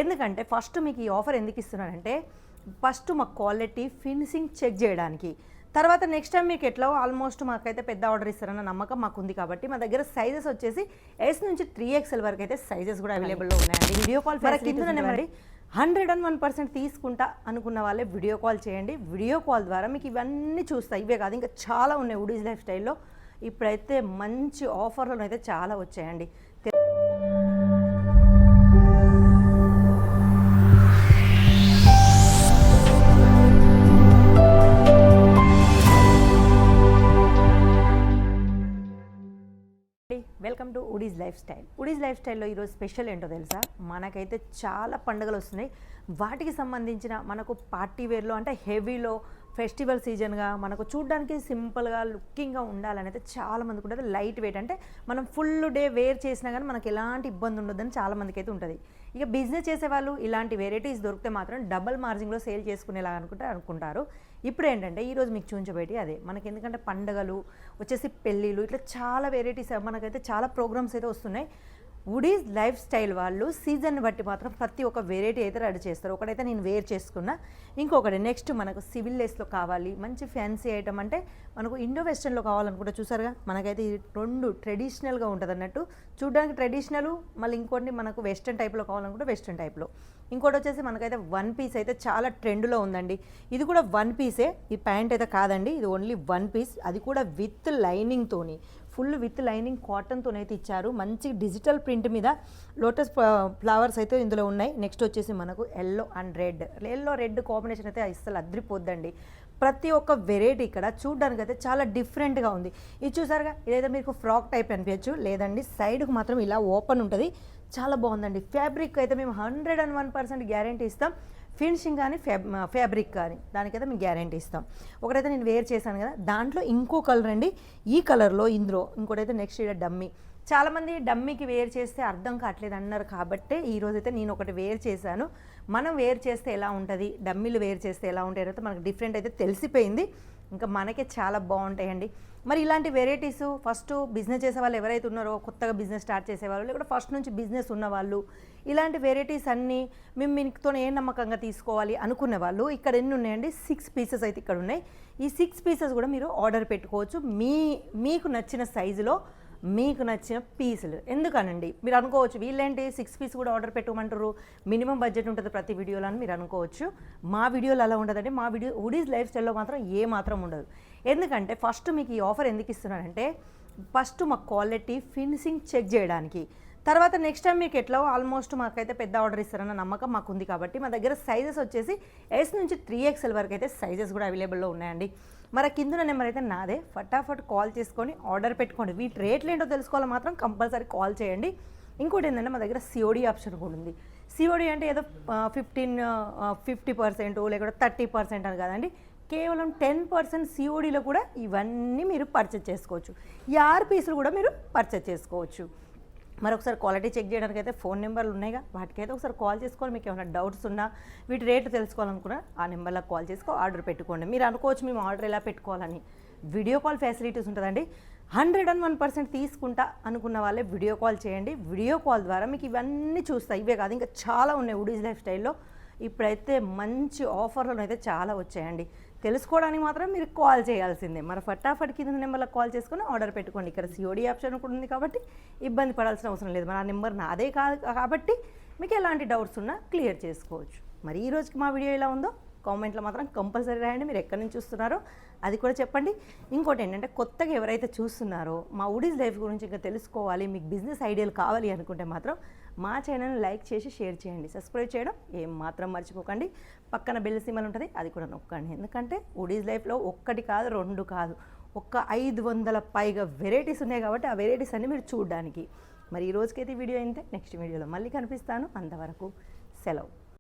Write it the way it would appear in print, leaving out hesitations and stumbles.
ఎందుకంటే ఫస్ట్ మీకు ఈ ఆఫర్ ఎందుకు ఇస్తున్నానంటే ఫస్ట్ మా క్వాలిటీ ఫినిషింగ్ చెక్ చేయడానికి, తర్వాత నెక్స్ట్ టైం మీకు ఎట్లా ఆల్మోస్ట్ మాకైతే పెద్ద ఆర్డర్ ఇస్తారన్న నమ్మకం మాకు ఉంది కాబట్టి మా దగ్గర సైజెస్ వచ్చేసి S నుంచి 3XL వరకు అయితే సైజెస్ కూడా అవైలబుల్లో ఉన్నాయండి. వీడియో కాల్ కింద 101% తీసుకుంటా అనుకున్న వాళ్ళే వీడియో కాల్ చేయండి. వీడియో కాల్ ద్వారా మీకు ఇవన్నీ చూస్తాయి. ఇవే కాదు ఇంకా చాలా ఉన్నాయి వుడీస్ లైఫ్ స్టైల్లో. ఇప్పుడైతే మంచి ఆఫర్లు అయితే చాలా వచ్చాయండి. Welcome to Woodies lifestyle. Woodies life స్టైల్లో ఈరోజు స్పెషల్ ఏంటో తెలుసా? మనకైతే చాలా పండుగలు వస్తున్నాయి. వాటికి సంబంధించిన మనకు పార్టీ వేర్లో అంటే హెవీలో ఫెస్టివల్ సీజన్గా మనకు చూడడానికి సింపుల్గా లుకింగ్గా ఉండాలని అయితే చాలామందికి ఉంటుంది. లైట్ వెయిట్ అంటే మనం ఫుల్ డే వేర్ చేసినా కానీ మనకి ఎలాంటి ఇబ్బంది ఉండొద్దని చాలామందికి అయితే ఉంటుంది. ఇక బిజినెస్ చేసేవాళ్ళు ఇలాంటి వెరైటీస్ దొరికితే మాత్రం డబల్ మార్జిన్లో సేల్ చేసుకునేలా అనుకుంటారు. ఇప్పుడు ఏంటంటే ఈరోజు మీకు చూపించబోయేది అదే. మనకి ఎందుకంటే పండుగలు వచ్చేసి పెళ్ళిళ్ళు ఇట్లా చాలా వెరైటీస్ మనకైతే చాలా ప్రోగ్రామ్స్ అయితే వస్తున్నాయి. వుడీస్ లైఫ్ స్టైల్ వాళ్ళు సీజన్ని బట్టి మాత్రం ప్రతి ఒక్క వెరైటీ అయితే రెడీ చేస్తారు. ఒకటైతే నేను వేర్ చేసుకున్నా, ఇంకొకటి నెక్స్ట్ మనకు సివిల్ లేస్లో కావాలి, మంచి ఫ్యాన్సీ ఐటమ్ అంటే మనకు ఇండో వెస్టర్న్లో కావాలనుకుంటే చూసారుగా మనకైతే ఇది రెండు ట్రెడిషనల్గా ఉంటుంది అన్నట్టు. చూడడానికి ట్రెడిషనల్, మళ్ళీ ఇంకోటి మనకు వెస్టర్న్ టైప్లో కావాలనుకుంటే వెస్టర్న్ టైప్లో. ఇంకోటి వచ్చేసి మనకైతే వన్ పీస్ అయితే చాలా ట్రెండ్లో ఉందండి. ఇది కూడా వన్ పీసే, ఈ ప్యాంట్ అయితే కాదండి, ఇది ఓన్లీ వన్ పీస్, అది కూడా విత్ లైనింగ్తోని, ఫుల్ విత్ లైనింగ్ కాటన్తో అయితే ఇచ్చారు. మంచి డిజిటల్ ప్రింట్ మీద లోటస్ ఫ్లవర్స్ అయితే ఇందులో ఉన్నాయి. నెక్స్ట్ వచ్చేసి మనకు yellow and red, yellow red combination అయితే అసలు అద్రిపోద్దండి. ప్రతి ఒక్క వెరైటీ ఇక్కడ చూడడానికి అయితే చాలా డిఫరెంట్గా ఉంది. ఇది చూసారుగా, ఇదైతే మీకు ఫ్రాక్ టైప్ అనిపించచ్చు, లేదండి సైడ్కి మాత్రం ఇలా ఓపెన్ ఉంటుంది. చాలా బాగుందండి. ఫ్యాబ్రిక్ అయితే మేము 101% గ్యారంటీ ఇస్తాం. ఫినిషింగ్ కానీ ఫ్యాబ్రిక్ కానీ దానికైతే మేము గ్యారంటీ ఇస్తాం. ఒకటైతే నేను వేర్ చేశాను కదా, దాంట్లో ఇంకో కలర్ అండి, ఈ కలర్లో ఇందులో ఇంకోటైతే నెక్స్ట్ ఇక్కడ డమ్మీ. చాలామంది డమ్మీకి వేర్ చేస్తే అర్థం కావట్లేదు అన్నారు కాబట్టి ఈరోజైతే నేను ఒకటి వేర్ చేశాను. మనం వేర్ చేస్తే ఎలా ఉంటుంది, డమ్మీలు వేర్ చేస్తే ఎలా ఉంటాయి అయితే మనకు డిఫరెంట్ అయితే తెలిసిపోయింది. ఇంకా మనకే చాలా బాగుంటాయండి. మరి ఇలాంటి వెరైటీస్ ఫస్ట్ బిజినెస్ చేసే వాళ్ళు ఎవరైతే ఉన్నారో, కొత్తగా బిజినెస్ స్టార్ట్ చేసేవాళ్ళు, లేకపోతే ఫస్ట్ నుంచి బిజినెస్ ఉన్నవాళ్ళు, ఇలాంటి వెరైటీస్ అన్నీ మేము మీతో ఏ నమ్మకంగా తీసుకోవాలి అనుకునే వాళ్ళు ఇక్కడ ఎన్ని ఉన్నాయండి, 6 పీసెస్ అయితే ఇక్కడ ఉన్నాయి. ఈ 6 పీసెస్ కూడా మీరు ఆర్డర్ పెట్టుకోవచ్చు మీకు నచ్చిన సైజులో, మీకు నచ్చిన పీసులు. ఎందుకనండి మీరు అనుకోవచ్చు వీళ్ళేంటి 6 పీస్ కూడా ఆర్డర్ పెట్టమంటారు, మినిమం బడ్జెట్ ఉంటుంది ప్రతి వీడియోలో అని మీరు అనుకోవచ్చు. మా వీడియోలో అలా ఉండదండి. మా వీడియో వుడీస్ లైఫ్ స్టైల్లో మాత్రం ఏ మాత్రం ఉండదు. ఎందుకంటే ఫస్ట్ మీకు ఈ ఆఫర్ ఎందుకు ఇస్తున్నానంటే ఫస్ట్ మా క్వాలిటీ ఫినిషింగ్ చెక్ చేయడానికి, తర్వాత నెక్స్ట్ టైం మీకు ఎట్లా ఆల్మోస్ట్ మాకైతే పెద్ద ఆర్డర్ ఇస్తారన్న నమ్మకం మాకు ఉంది కాబట్టి మా దగ్గర సైజెస్ వచ్చేసి S నుంచి 3XL వరకు అయితే సైజెస్ కూడా అవైలబుల్లో ఉన్నాయండి. మరి కింద నెంబర్ అయితే నాదే, ఫటాఫట్ కాల్ చేసుకొని ఆర్డర్ పెట్టుకోండి. వీటి రేట్లు ఏంటో తెలుసుకోవాలి మాత్రం కంపల్సరీ కాల్ చేయండి. ఇంకోటి ఏంటంటే మా దగ్గర COD ఆప్షన్ కూడా ఉంది. COD అంటే ఏదో 50% లేకపోతే 30% అని కాదండి, కేవలం 10% CODలో కూడా ఇవన్నీ మీరు పర్చేజ్ చేసుకోవచ్చు. ఈ 6 పీసులు కూడా మీరు పర్చేజ్ చేసుకోవచ్చు. మరొకసారి క్వాలిటీ చెక్ చేయడానికి అయితే ఫోన్ నెంబర్లు ఉన్నాయిగా, వాటికైతే ఒకసారి కాల్ చేసుకోవాలి. మీకు ఏమైనా డౌట్స్ ఉన్నా వీటి రేటు తెలుసుకోవాలనుకున్నా ఆ నెంబర్లకు కాల్ చేసుకో ఆర్డర్ పెట్టుకోండి. మీరు అనుకోవచ్చు మేము ఆర్డర్ ఎలా పెట్టుకోవాలని, వీడియో కాల్ ఫెసిలిటీస్ ఉంటుందండి. 101% తీసుకుంటా అనుకున్న వాళ్ళే వీడియో కాల్ చేయండి. వీడియో కాల్ ద్వారా మీకు ఇవన్నీ చూస్తాయి. ఇవే కాదు ఇంకా చాలా ఉన్నాయి వుడీస్ లైఫ్ స్టైల్లో. ఇప్పుడైతే మంచి ఆఫర్లు అయితే చాలా వచ్చాయండి. తెలుసుకోవడానికి మాత్రం మీరు కాల్ చేయాల్సిందే. మరి ఫటాఫట్ కింద నెంబర్లకు కాల్ చేసుకొని ఆర్డర్ పెట్టుకోండి. ఇక్కడ COD ఆప్షన్ కూడా ఉంది కాబట్టి ఇబ్బంది పడాల్సిన అవసరం లేదు. మరి ఆ నెంబర్ నాదే కాదు కాబట్టి మీకు ఎలాంటి డౌట్స్ ఉన్నా క్లియర్ చేసుకోవచ్చు. మరి ఈ రోజుకి మా వీడియో ఎలా ఉందో కామెంట్లో మాత్రం కంపల్సరీ రాయండి. మీరు ఎక్కడి నుంచి చూస్తున్నారో అది కూడా చెప్పండి. ఇంకోటి ఏంటంటే కొత్తగా ఎవరైతే చూస్తున్నారో మా వుడీస్ లైఫ్ గురించి ఇంకా తెలుసుకోవాలి, మీకు బిజినెస్ ఐడియాలు కావాలి అనుకుంటే మాత్రం మా ఛానల్ని లైక్ చేసి షేర్ చేయండి. సబ్స్క్రైబ్ చేయడం ఏం మాత్రం మర్చిపోకండి. పక్కన బెల్ సింబల్ ఉంటుంది, అది కూడా నొక్కండి. ఎందుకంటే వుడీస్ లైఫ్లో 1 కాదు 2 కాదు, 500 పైగా వెరైటీస్ ఉన్నాయి కాబట్టి ఆ వెరైటీస్ అన్నీ మీరు చూడడానికి. మరి ఈ రోజుకైతే వీడియో అయితే నెక్స్ట్ వీడియోలో మళ్ళీ కనిపిస్తాను. అంతవరకు సెలవు.